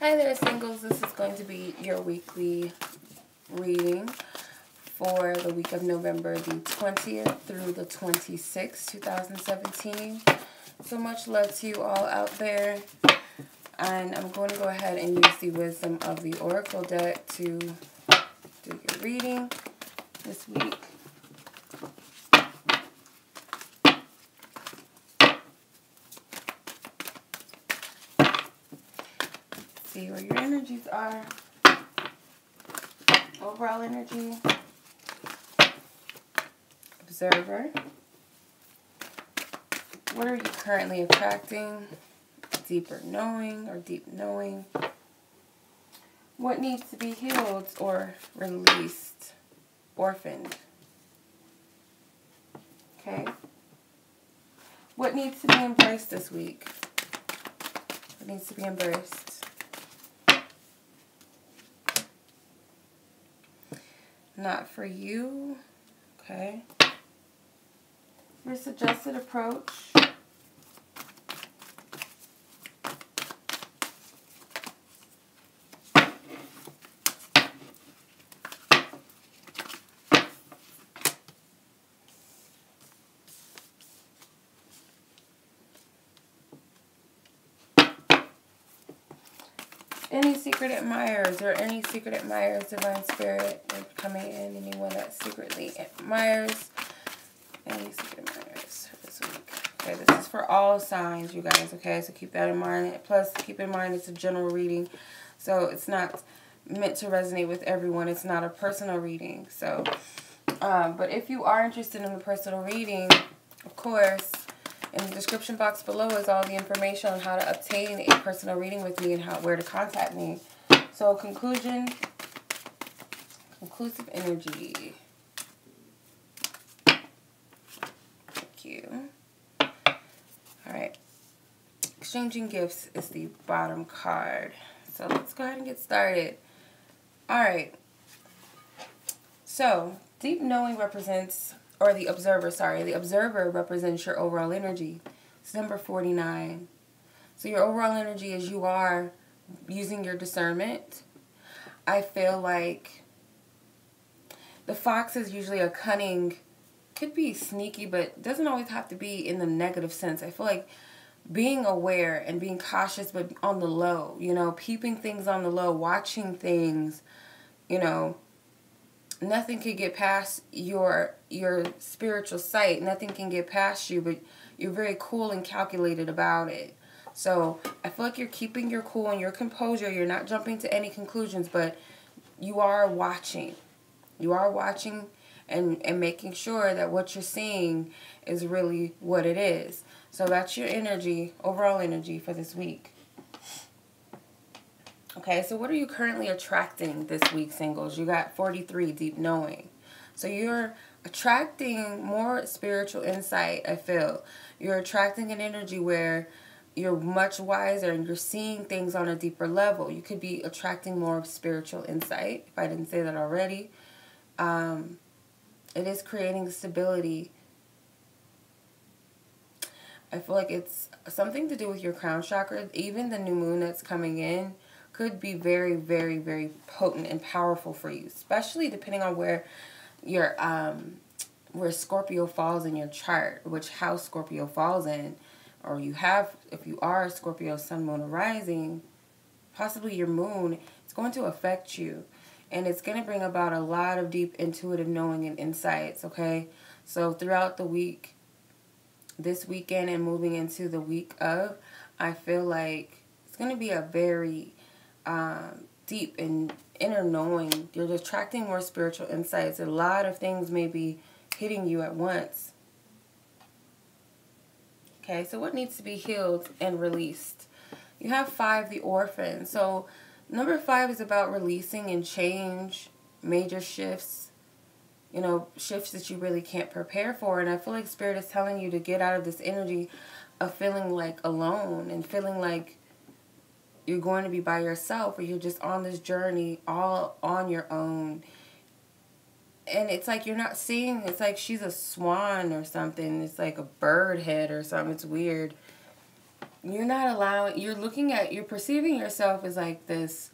Hi there, singles. This is going to be your weekly reading for the week of November the 20th through the 26th, 2017. So much love to you all out there. And I'm going to go ahead and use the wisdom of the Oracle deck to do your reading this week. See where your energies are. Overall energy. Observer. What are you currently attracting? Deeper knowing or deep knowing. What needs to be healed or released? Orphaned. Okay. What needs to be embraced this week? What needs to be embraced? Not for you. Okay. Your suggested approach. Any secret admirers or any secret admirers, Divine Spirit, they're coming in. Anyone that secretly admires. Any secret admirers for this week. Okay, this is for all signs, you guys, okay? So keep that in mind. Plus, keep in mind it's a general reading. So it's not meant to resonate with everyone. It's not a personal reading. So, but if you are interested in the personal reading, of course, in the description box below is all the information on how to obtain a personal reading with me and where to contact me. So, conclusive energy. Thank you. Alright. Exchanging gifts is the bottom card. So, let's go ahead and get started. Alright. So, deep knowing represents... or the observer, sorry. The observer represents your overall energy. It's number 49. So your overall energy is you are using your discernment. I feel like the fox is usually a cunning, could be sneaky, but doesn't always have to be in the negative sense. I feel like being aware and being cautious, but on the low, you know, peeping things on the low, watching things, you know, nothing can get past your spiritual sight. Nothing can get past you, but you're very cool and calculated about it. So I feel like you're keeping your cool and your composure. You're not jumping to any conclusions, but you are watching. You are watching and making sure that what you're seeing is really what it is. So that's your energy, overall energy for this week. Okay, so what are you currently attracting this week, singles? You got 43, deep knowing. So you're attracting more spiritual insight, I feel. You're attracting an energy where you're much wiser and you're seeing things on a deeper level. You could be attracting more of spiritual insight, if I didn't say that already. It is creating stability. I feel like it's something to do with your crown chakra. Even the new moon that's coming in could be very, very, very potent and powerful for you, especially depending on where your where Scorpio falls in your chart, which house Scorpio falls in, or you have, if you are Scorpio sun, moon, or rising, possibly your moon, it's going to affect you, and it's going to bring about a lot of deep intuitive knowing and insights. Okay, so throughout the week, this weekend and moving into the week of, I feel like it's going to be a very deep and inner knowing. You're attracting more spiritual insights. A lot of things may be hitting you at once. Okay, so what needs to be healed and released? You have 5, the orphan. So number 5 is about releasing and change, major shifts, you know, shifts that you really can't prepare for. And I feel like Spirit is telling you to get out of this energy of feeling like alone and feeling like you're going to be by yourself, or you're just on this journey all on your own. And it's like you're not seeing, it's like she's a swan or something. It's like a bird head or something. It's weird. you're not allowing, you're perceiving yourself as like this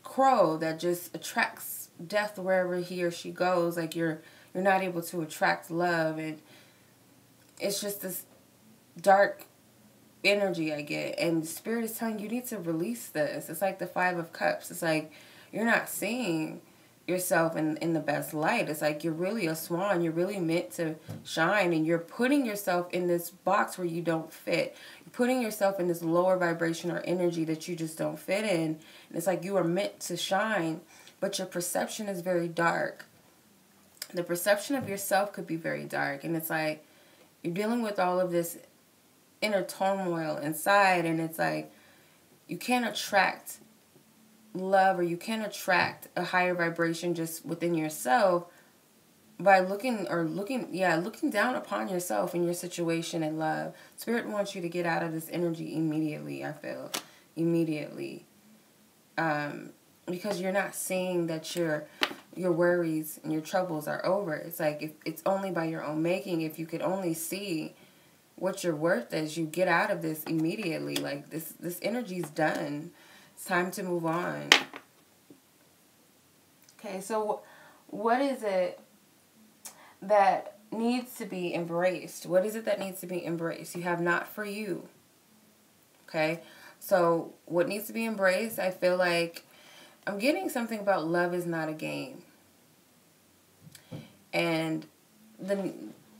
crow that just attracts death wherever he or she goes. Like you're not able to attract love, and it's just this dark energy I get. And Spirit is telling you need to release this. It's like the Five of Cups. It's like you're not seeing yourself in the best light. It's like you're really a swan. You're really meant to shine, and you're putting yourself in this box where you don't fit. You're putting yourself in this lower vibration or energy that you just don't fit in. And it's like you are meant to shine, but your perception is very dark. The perception of yourself could be very dark, and it's like you're dealing with all of this inner turmoil inside, and it's like you can't attract love, or you can't attract a higher vibration just within yourself by looking down upon yourself and your situation in love. Spirit wants you to get out of this energy immediately. I feel immediately, because you're not seeing that your worries and your troubles are over. It's like if it's only by your own making. If you could only see what your worth is, you get out of this immediately. Like this energy's done. It's time to move on. Okay, so what is it that needs to be embraced? What is it that needs to be embraced? You have not for you. Okay, so what needs to be embraced? I feel like I'm getting something about love is not a game. And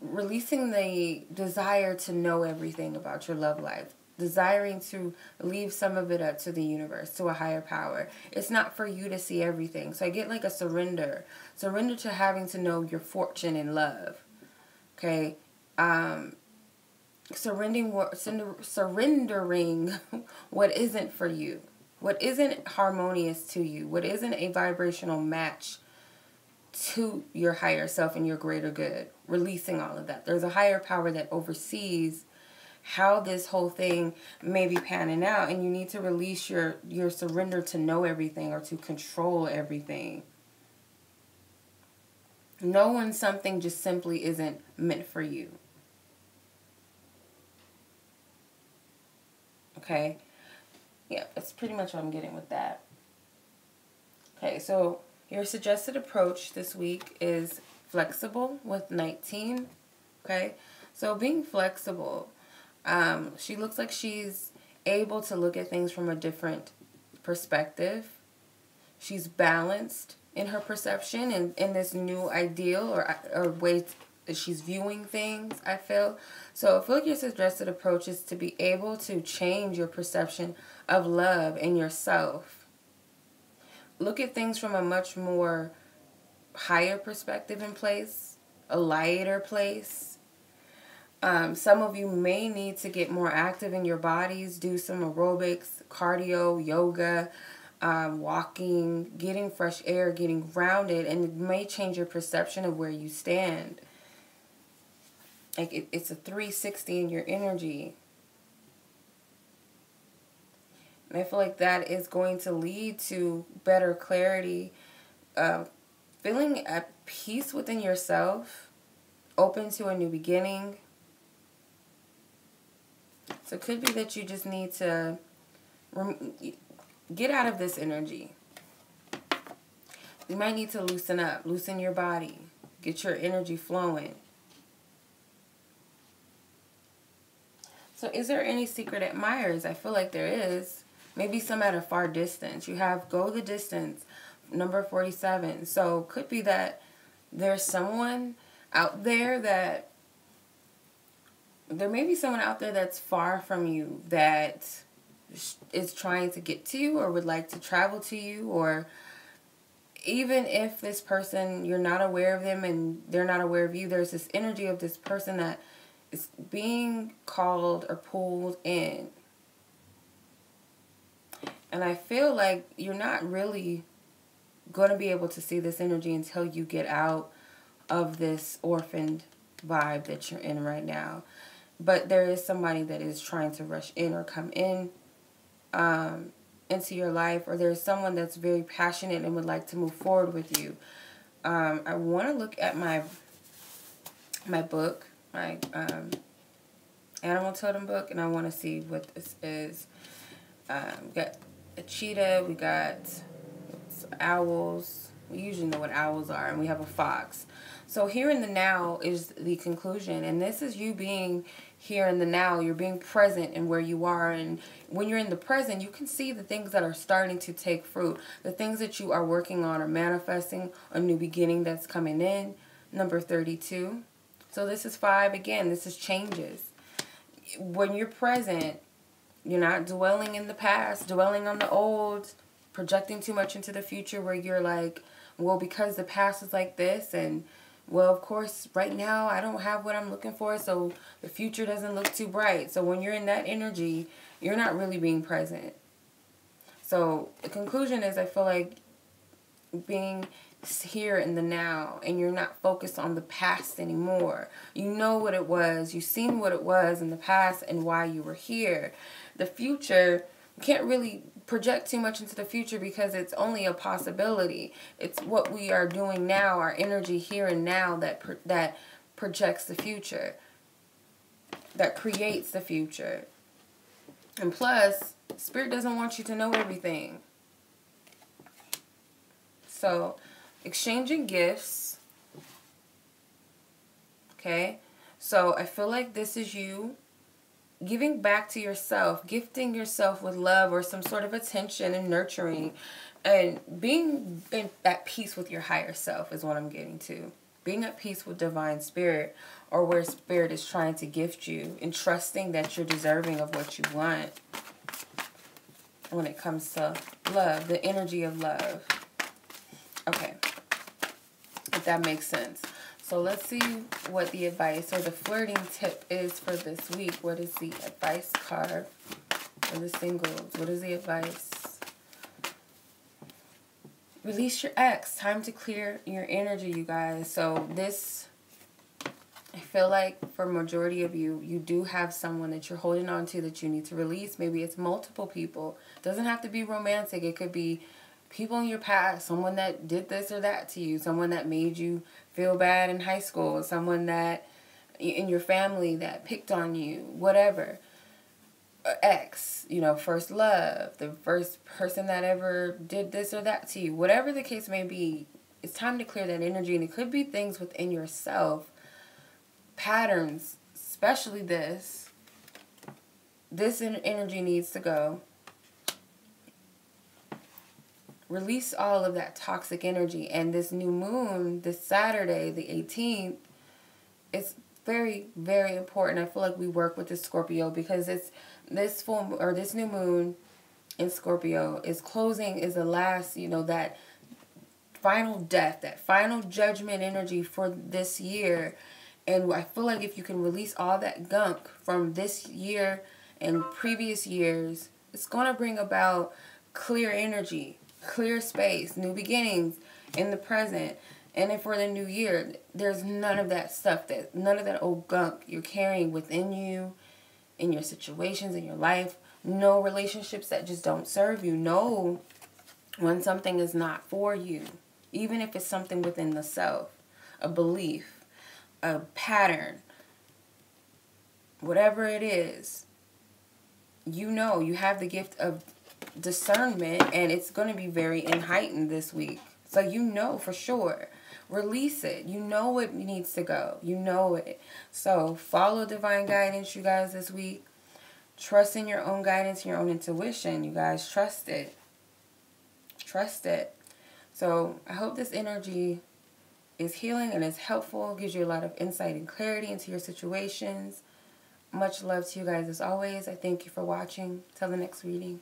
releasing the desire to know everything about your love life. Desiring to leave some of it up to the universe, to a higher power. It's not for you to see everything. So I get like a surrender. Surrender to having to know your fortune in love. Okay? Surrendering what isn't for you. What isn't harmonious to you. What isn't a vibrational match to your higher self and your greater good. Releasing all of that. There's a higher power that oversees how this whole thing may be panning out, and you need to release your surrender to know everything or to control everything. Knowing something just simply isn't meant for you. Okay? Yeah, that's pretty much what I'm getting with that. Okay, so your suggested approach this week is flexible with 19. Okay? So being flexible, she looks like she's able to look at things from a different perspective. She's balanced in her perception and in this new ideal or way that she's viewing things, I feel. So I feel like your suggested approach is to be able to change your perception of love and yourself. Look at things from a much more higher perspective in place, a lighter place. Some of you may need to get more active in your bodies, do some aerobics, cardio, yoga, walking, getting fresh air, getting grounded, and it may change your perception of where you stand. Like it's a 360 in your energy. And I feel like that is going to lead to better clarity, feeling at peace within yourself, open to a new beginning. So it could be that you just need to get out of this energy. You might need to loosen up, loosen your body, get your energy flowing. So is there any secret admirers? I feel like there is. Maybe some at a far distance. You have go the distance, number 47. So could be that there's someone out there that, there may be someone out there that's far from you that is trying to get to you or would like to travel to you, or even if this person, you're not aware of them and they're not aware of you, there's this energy of this person that is being called or pulled in. And I feel like you're not really going to be able to see this energy until you get out of this orphaned vibe that you're in right now. But there is somebody that is trying to rush in or come in into your life, or there's someone that's very passionate and would like to move forward with you. I want to look at my book, my animal totem book, and I want to see what this is. We got a cheetah, we got owls. We usually know what owls are, and we have a fox. So here in the now is the conclusion, and this is you being here in the now. You're being present in where you are, and when you're in the present, you can see the things that are starting to take fruit, the things that you are working on or manifesting, a new beginning that's coming in. Number 32. So this is 5 again. This is changes. When you're present, you're not dwelling in the past, dwelling on the old, projecting too much into the future where you're like, well, because the past is like this, and well, of course, right now I don't have what I'm looking for, so the future doesn't look too bright. So when you're in that energy, you're not really being present. So the conclusion is, I feel like being here in the now, and you're not focused on the past anymore. You know what it was. You've seen what it was in the past and why you were here. The future, you can't really project too much into the future because it's only a possibility. It's what we are doing now, our energy here and now, that projects the future, that creates the future. And plus, Spirit doesn't want you to know everything. So, exchanging gifts. Okay? So, I feel like this is you giving back to yourself, gifting yourself with love or some sort of attention and nurturing, and being at peace with your higher self is what I'm getting to. Being at peace with divine spirit, or where spirit is trying to gift you, and trusting that you're deserving of what you want when it comes to love, the energy of love. Okay, if that makes sense. So let's see what the advice or the flirting tip is for this week. What is the advice card for the singles? What is the advice? Release your ex. Time to clear your energy, you guys. So this, I feel like for majority of you, you do have someone that you're holding on to that you need to release. Maybe it's multiple people. It doesn't have to be romantic. It could be people in your past, someone that did this or that to you, someone that made you feel bad in high school, someone that in your family that picked on you, whatever. Ex, you know, first love, the first person that ever did this or that to you, whatever the case may be, it's time to clear that energy. And it could be things within yourself, patterns, especially this energy needs to go. Release all of that toxic energy. And this new moon, this Saturday, the 18th, it's very, very important. I feel like we work with this Scorpio because it's this full or this new moon in Scorpio is closing, is the last, you know, that final death, that final judgment energy for this year. And I feel like if you can release all that gunk from this year and previous years, it's going to bring about clear energy, clear space, new beginnings in the present. And if for the new year, there's none of that stuff, none of that old gunk you're carrying within you, in your situations, in your life. No relationships that just don't serve you. No, when something is not for you, even if it's something within the self, a belief, a pattern, whatever it is, you know, you have the gift of discernment, and it's going to be very heightened this week. So you know for sure. Release it. You know it needs to go. You know it. So follow divine guidance, you guys, this week. Trust in your own guidance, your own intuition. You guys, trust it. Trust it. So I hope this energy is healing and is helpful. Gives you a lot of insight and clarity into your situations. Much love to you guys as always. I thank you for watching. Till the next reading.